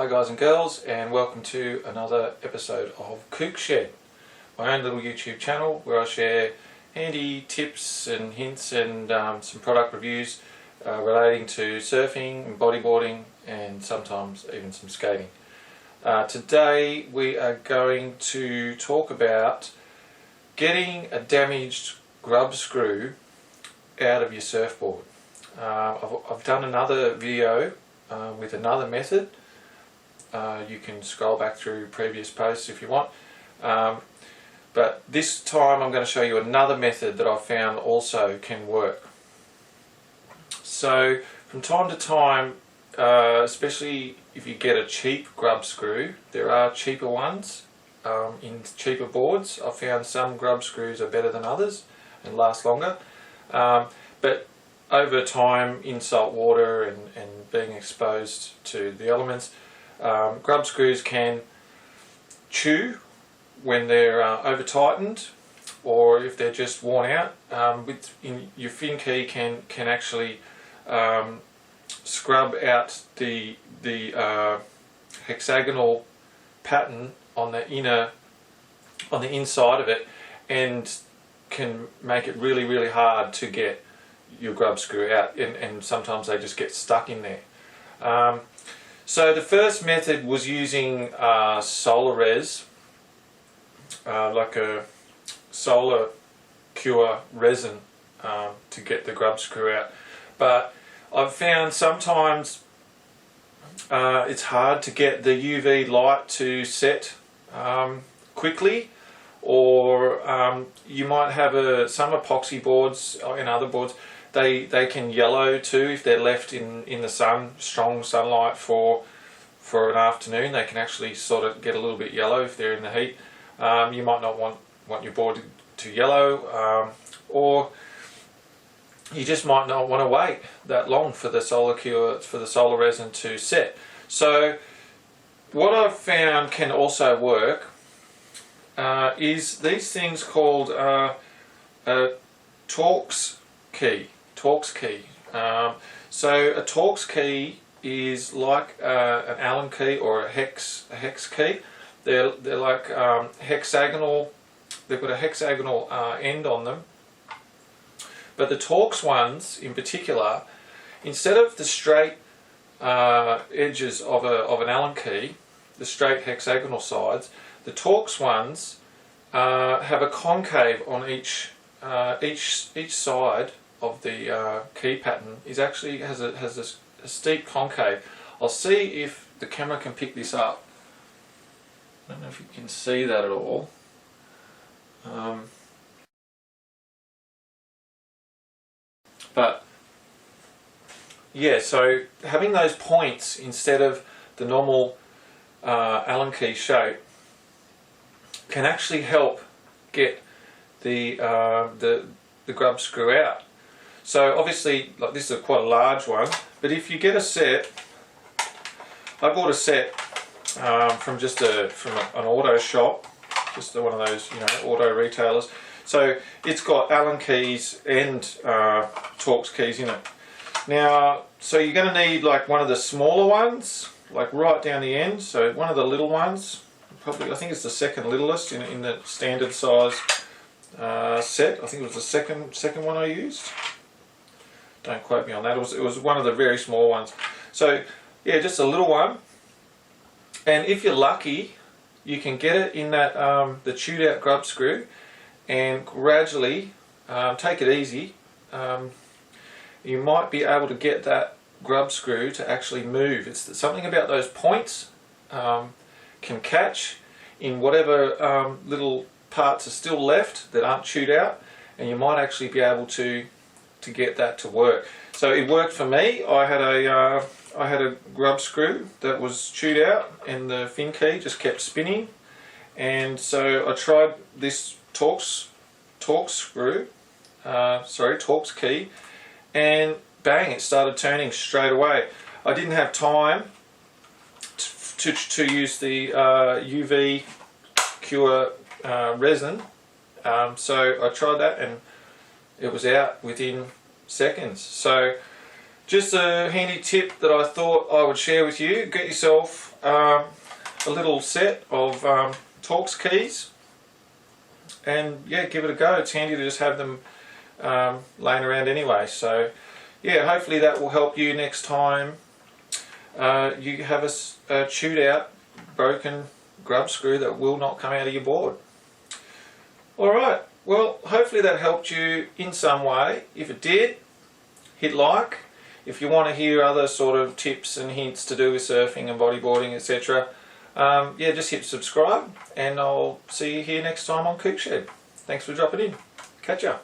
Hi guys and girls, and welcome to another episode of Kook Shed, my own little YouTube channel where I share handy tips and hints and some product reviews relating to surfing and bodyboarding and sometimes even some skating. Today we are going to talk about getting a damaged grub screw out of your surfboard. I've done another video with another method. You can scroll back through previous posts if you want, but this time I'm going to show you another method that I found also can work. So from time to time, especially if you get a cheap grub screw, there are cheaper ones in cheaper boards. I've found some grub screws are better than others and last longer, but over time in salt water and being exposed to the elements, grub screws can chew when they're over tightened, or if they're just worn out. Your fin key can actually scrub out the hexagonal pattern on the inside of it, and can make it really hard to get your grub screw out, and sometimes they just get stuck in there. So the first method was using solar res, like a solar cure resin, to get the grub screw out. But I've found sometimes it's hard to get the UV light to set quickly, or you might have some epoxy boards and other boards. They can yellow too if they're left in the sun, strong sunlight for an afternoon. They can actually sort of get a little bit yellow if they're in the heat. You might not want your board to yellow, or you just might not want to wait that long for the solar resin to set. So what I've found can also work is these things called a Torx key. So a Torx key is like an Allen key or a hex key. They're like hexagonal. They've got a hexagonal end on them. But the Torx ones, in particular, instead of the straight edges of an Allen key, the straight hexagonal sides, the Torx ones have a concave on each side of the key pattern. Is actually has a steep concave. I'll see if the camera can pick this up. I don't know if you can see that at all. But yeah, so having those points instead of the normal Allen key shape can actually help get the grub screw out. So obviously, like, this is quite a large one, but if you get a set, I bought a set from an auto shop, just one of those, auto retailers. So it's got Allen keys and Torx keys in it. Now, so you're going to need like one of the smaller ones, like right down the end. So one of the little ones, probably I think it's the second littlest in the standard size set. I think it was the second one I used. Don't quote me on that. It was one of the very small ones. So yeah, just a little one. And if you're lucky, you can get it in that the chewed out grub screw, and gradually take it easy. You might be able to get that grub screw to actually move. It's something about those points can catch in whatever little parts are still left that aren't chewed out, and you might actually be able to get that to work. So it worked for me. I had a grub screw that was chewed out, and the fin key just kept spinning, and so I tried this Torx key, and bang, it started turning straight away. I didn't have time to use the UV cure resin, so I tried that and it was out within seconds. So just a handy tip that I thought I would share with you. Get yourself a little set of Torx keys, and yeah, give it a go. It's handy to just have them laying around anyway. So yeah, hopefully that will help you next time you have a chewed out, broken grub screw that will not come out of your board. Alright, well hopefully that helped you in some way. If it did, hit like. If you want to hear other sort of tips and hints to do with surfing and bodyboarding, etc., yeah, just hit subscribe, and I'll see you here next time on Kook Shed. Thanks for dropping in. Catch ya.